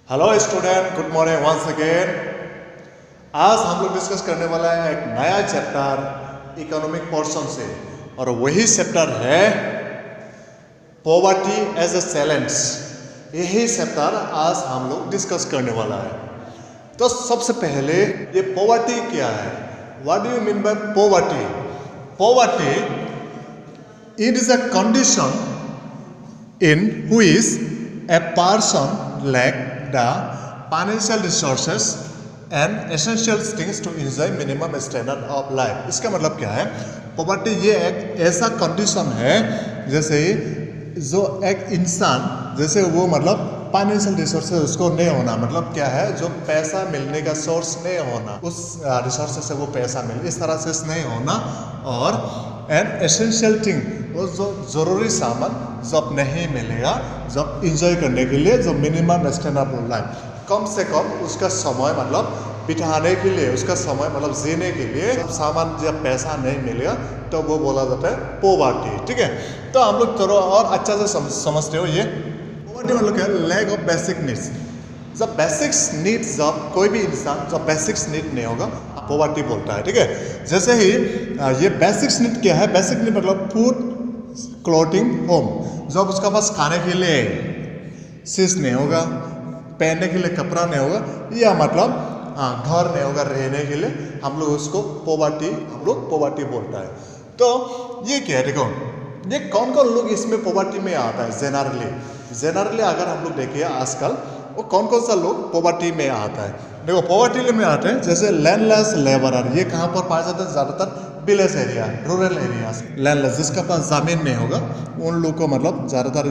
Hello student, good morning once again. आज हम लोग डिस्कस करने वाला है एक नया चैप्टर इकोनॉमिक पोर्शन से, और वही चैप्टर है पॉवर्टी एज अ चैलेंज। यही चैप्टर आज हम लोग डिस्कस करने वाला है। तो सबसे पहले ये पॉवर्टी क्या है? What do you mean by poverty? Poverty it is a condition in which a person lack the financial resources and essential things to enjoy minimum standard of life। इसका मतलब क्या है? पॉवर्टी ये एक ऐसा कंडीशन है जैसे जो एक इंसान जैसे वो मतलब फाइनेंशियल रिसोर्सेज उसको नहीं होना, मतलब क्या है, जो पैसा मिलने का सोर्स नहीं होना, उस रिसोर्सेज से वो पैसा मिले इस तरह से नहीं होना, और एंड एसेंशियल थिंग वो जो ज़रूरी सामान जब नहीं मिलेगा, जब इंजॉय करने के लिए जो मिनिमम स्टैंडर्ड ऑफ लाइफ, कम से कम उसका समय मतलब बिताने के लिए, उसका समय मतलब जीने के लिए जब सामान जब पैसा नहीं मिलेगा तो वो बोला जाता है पॉवर्टी। ठीक है, तो हम लोग थोड़ा और अच्छा से समझते हो। ये पॉवर्टी मतलब क्या है? Lack of basic needs. जब बेसिक्स नीड्स, जब कोई भी इंसान जब बेसिक्स नीड नहीं होगा पॉवर्टी बोलता है। ठीक है, जैसे ही ये बेसिक्स नीड क्या है? बेसिक नीड मतलब फूड, क्लोथिंग, होम। जब उसका पास खाने के लिए चीज नहीं होगा, पहनने के लिए कपड़ा नहीं होगा, या मतलब घर नहीं होगा रहने के लिए, हम लोग उसको पॉवर्टी बोलता है। तो ये क्या है? देखो, ये कौन कौन लोग इसमें पॉवर्टी में आता है? जेनरली अगर हम लोग देखिए आजकल वो कौन कौन सा लोग पॉवर्टी में आता है? देखो, पॉवर्टी में आते हैं जैसे लैंडलेस लेबरर। ये कहाँ पर पाया जाता है? ज़्यादातर village area, rural area. Landless जिसका पास ज़मीन नहीं होगा उन लोग को मतलब ज़्यादातर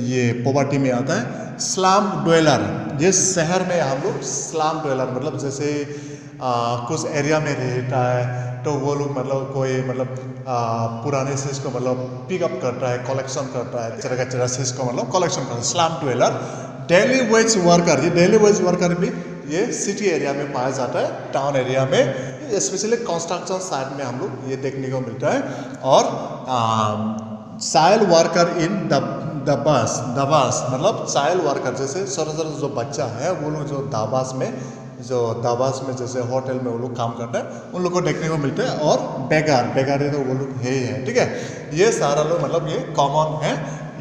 ये पॉवर्टी में आता है। स्लम ड्वेलर, ये शहर में हम लोग स्लम ड्वेलर मतलब जैसे कुछ एरिया में रहता है तो वो लोग मतलब कोई मतलब पुराने चीज़ को मतलब पिकअप करता है, कलेक्शन करता है, चरा चीज़ को मतलब कलेक्शन करता है, slum dweller. Daily veg worker, ये डेली वेज वर्कर भी ये सिटी एरिया में पाया जाता है, टाउन एरिया में, स्पेशली कंस्ट्रक्शन साइट में हम लोग ये देखने को मिलता है। और चाइल्ड वर्कर इन दबास मतलब चाइल्ड वर्कर जैसे छोटे जो बच्चा है वो लोग जो दाबास में जैसे होटल में वो लोग काम करते हैं उन लोग को देखने को मिलते हैं। और बेगारी तो वो लोग है ही है। ठीक है, ये सारा लोग मतलब ये कॉमन है,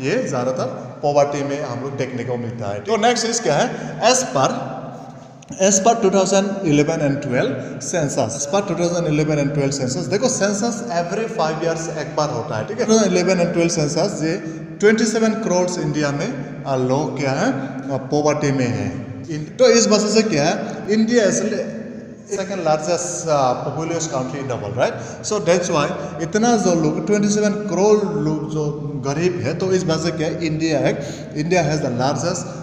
ये ज़्यादातर पॉवर्टी में हम लोग देखने को मिलता है। तो नेक्स्ट चीज़ क्या है? एज पर 2011 एंड 12 सेंसस, पर 2011 एंड 12 सेंसस। देखो, सेंसस एवरी 5 years एक बार होता है। ठीक है, 2011 एंड 12 सेंसस ये 27 करोड़ इंडिया में लोग क्या है पॉवर्टी में है। तो इस वजह से क्या है, India second largest populace country in the world, right? So that's why इतना जो लोग 27 करोड़ लोग जो गरीब है, तो इस वजह से क्या है, India has the largest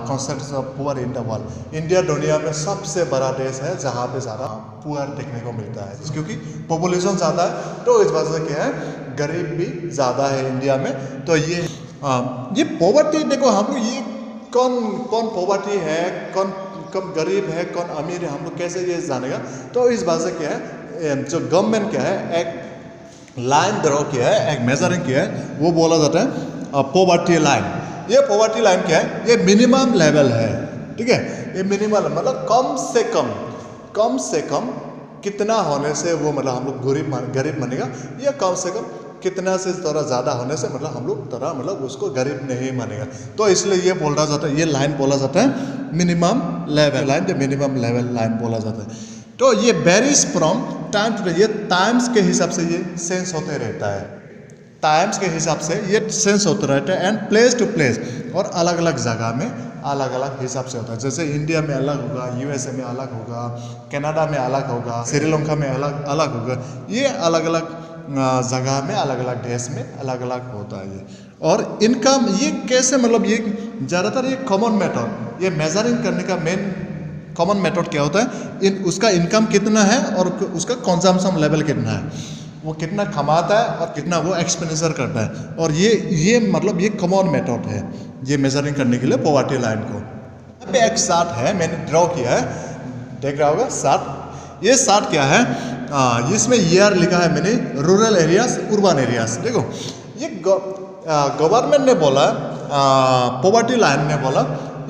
concentration of poor in the world. India दुनिया में सबसे बड़ा देश है जहाँ पे ज़्यादा पुअर देखने को मिलता है, क्योंकि पॉपुलेशन ज़्यादा है, तो इस वजह से क्या है, गरीब भी ज़्यादा है इंडिया में। तो ये पॉवर्टी, देखो हम लोग ये कौन पॉवर्टी है, कौन गरीब है, कौन अमीर है, हम लोग कैसे ये जानेगा? तो इस बात से क्या है, जो गवर्नमेंट क्या है एक लाइन ड्रॉ किया है, एक मेजरिंग किया है, वो बोला जाता है पॉवर्टी लाइन। ये पॉवर्टी लाइन क्या है? ये मिनिमम लेवल है। ठीक है, ये मिनिमम मतलब कम से कम कितना होने से वो मतलब हम लोग गरीब मानेगा, या कम से कम कितना से थोड़ा ज़्यादा होने से मतलब हम लोग थोड़ा मतलब उसको गरीब नहीं मानेगा। तो इसलिए ये बोला जाता है, ये लाइन बोला जाता है मिनिमम लेवल लाइन, जो मिनिमम लेवल लाइन बोला जाता है। तो ये वेरीज फ्रॉम टाइम टू, ये टाइम्स के हिसाब से ये सेंस होते रहता है, टाइम्स के हिसाब से ये सेंस होते रहता है, एंड प्लेस टू प्लेस, और अलग अलग जगह में अलग अलग हिसाब से होता है। जैसे इंडिया में अलग होगा, यूएसए में अलग होगा, कनाडा में अलग होगा, श्रीलंका में अलग होगा, ये अलग अलग जगह में अलग अलग देश में अलग अलग होता है ये। और इनकम ये कैसे, मतलब ये ज़्यादातर ये कॉमन मेथड, ये मेजरिंग करने का मेन कॉमन मेथड क्या होता है, उसका इनकम कितना है और उसका कंजम्पशन लेवल कितना है, वो कितना कमाता है और कितना वो एक्सपेंडिचर करता है। और ये मतलब ये कॉमन मेथड है ये मेजरिंग करने के लिए पॉवर्टी लाइन को। यहाँ पे एक चार्ट है, मैंने ड्रॉ किया है, देख रहा होगा चार्ट। ये चार्ट क्या है, इसमें ईयर लिखा है मैंने, रूरल एरियाज, अर्बन एरियाज। देखो, ये गवर्नमेंट ने बोला, पॉवर्टी लाइन ने बोला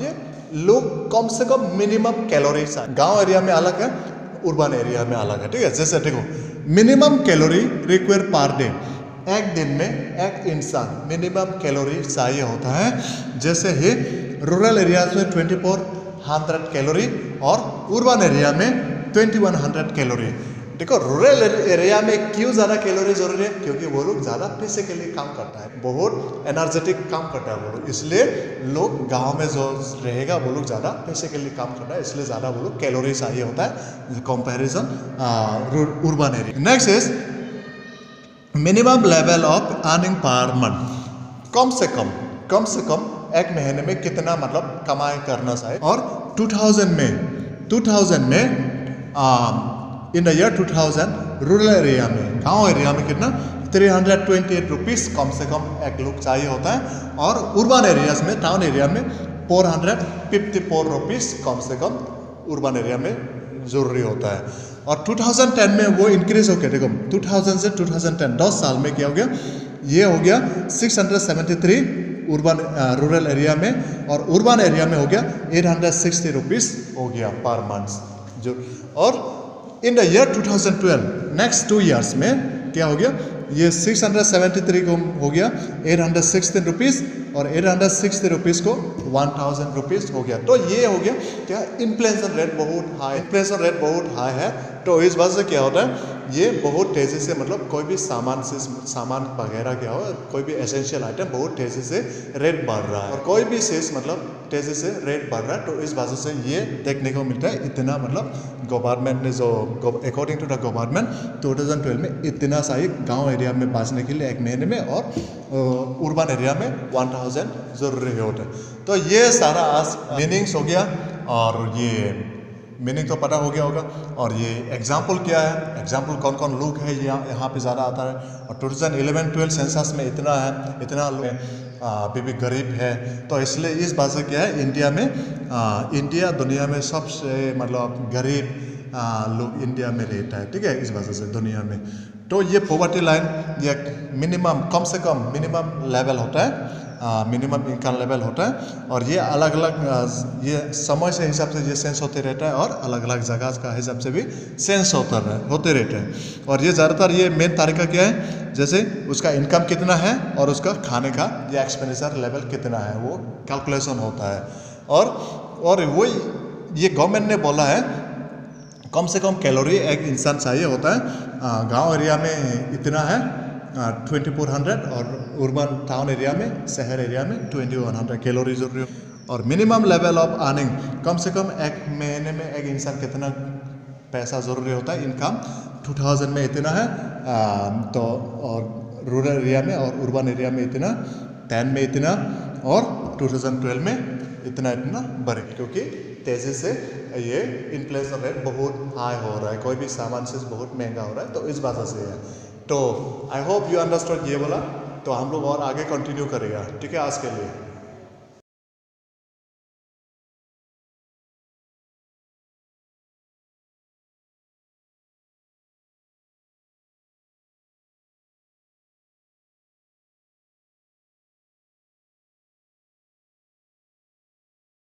ये लोग कम से कम मिनिमम कैलोरीज, गांव एरिया में अलग है, अर्बन एरिया में अलग है, ठीक है। जैसे देखो minimum calorie require per day, एक दिन में एक इंसान मिनिमम कैलोरी चाहिए होता है। जैसे ही रूरल एरियाज में 2400 कैलोरी और अर्बन एरिया में 2100 कैलोरी। देखो रूरल एरिया में क्यों ज़्यादा कैलोरी जरूरी है, क्योंकि वो लोग ज़्यादा फिजिकली काम करता है, बहुत एनर्जेटिक काम करता है वो लोग, इसलिए लोग गांव में जो रहेगा वो लोग ज़्यादा फिजिकली काम करता है, इसलिए ज़्यादा वो लोग कैलोरी चाहिए होता है comparison urban area. Next is minimum level of earning per month. कम से कम एक महीने में कितना मतलब कमाई करना चाहिए। और 2000 में in the year 2000 rural area में, गांव एरिया में कितना 328 रुपीज़ कम से कम एक लोग चाहिए होता है। और अर्बन एरियाज में, टाउन एरिया में 454 रुपीज़ कम से कम अर्बन एरिया में ज़रूरी होता है। और 2010 में वो इंक्रीज हो गया, देखो 2000 से 2010 10 साल में क्या हो गया, ये हो गया 673 अर्बन रूरल एरिया में, और अर्बन एरिया में हो गया 860 रुपीज़ हो गया पर मंथ जो। और in the year 2012 next 2 years में क्या हो गया, ये 673 को हो गया 816 रुपीज़, और 860 रुपीज़ को 1000 रुपीज़ हो गया। तो ये हो गया क्या, इन्फ्लेशन रेट बहुत हाई है। तो इस वजह से क्या होता है, ये बहुत तेज़ी से मतलब कोई भी सामान वगैरह क्या हो, कोई भी एसेंशियल आइटम बहुत तेज़ी से रेट बढ़ रहा है, और कोई भी चीज़ मतलब तेज़ी से रेट बढ़ रहा है। तो इस वजह से ये देखने को मिलता है, इतना मतलब गवर्नमेंट ने जो अकॉर्डिंग टू द गवर्नमेंट 2012 में इतना सही गांव एरिया में बाँचने के लिए एक महीने में, और अर्बन एरिया में 1000 ज़रूरी होता है। तो ये सारा आज मीनिंग्स हो गया, और ये मीनिंग तो पता हो गया होगा। और ये एग्जाम्पल क्या है, एग्जाम्पल कौन कौन लोग है यहाँ पे ज़्यादा आता है। और 2011-12 सेंसस में इतना है, इतना लोग अभी भी गरीब है। तो इसलिए इस बात से क्या है, इंडिया में इंडिया दुनिया में सबसे मतलब गरीब लोग इंडिया में रहता है, ठीक है, इस वजह से दुनिया में। तो ये पॉवर्टी लाइन ये मिनिमम, कम से कम मिनिमम लेवल होता है, मिनिमम इनकम लेवल होता है। और ये अलग अलग ये समय से हिसाब से ये सेंस होते रहता है, और अलग अलग जगह का हिसाब से भी सेंस होते रहते हैं। और ये ज़्यादातर ये मेन तरीका क्या है, जैसे उसका इनकम कितना है और उसका खाने का ये एक्सपेंडिचर लेवल कितना है, वो कैलकुलेशन होता है। और वो ये गवर्नमेंट ने बोला है कम से कम कैलोरी एक इंसान चाहिए होता है। गांव एरिया में इतना है 2400, और अर्बन टाउन एरिया में, शहर एरिया में 2100 कैलोरी जरूरी है। और मिनिमम लेवल ऑफ अर्निंग, कम से कम एक महीने में एक इंसान कितना पैसा ज़रूरी होता है, इनकम 2000 में इतना है, तो और रूरल एरिया में और अर्बन एरिया में इतना, 10 में इतना, और 2012 में इतना बढ़े, क्योंकि तेज़ी से ये इन्फ्लेशन रेट बहुत हाई हो रहा है, कोई भी सामान से बहुत महंगा हो रहा है, तो इस वजह से है। तो आई होप यू अंडरस्टैंड ये बोला, तो हम लोग और आगे कंटिन्यू करेगा, ठीक है आज के लिए।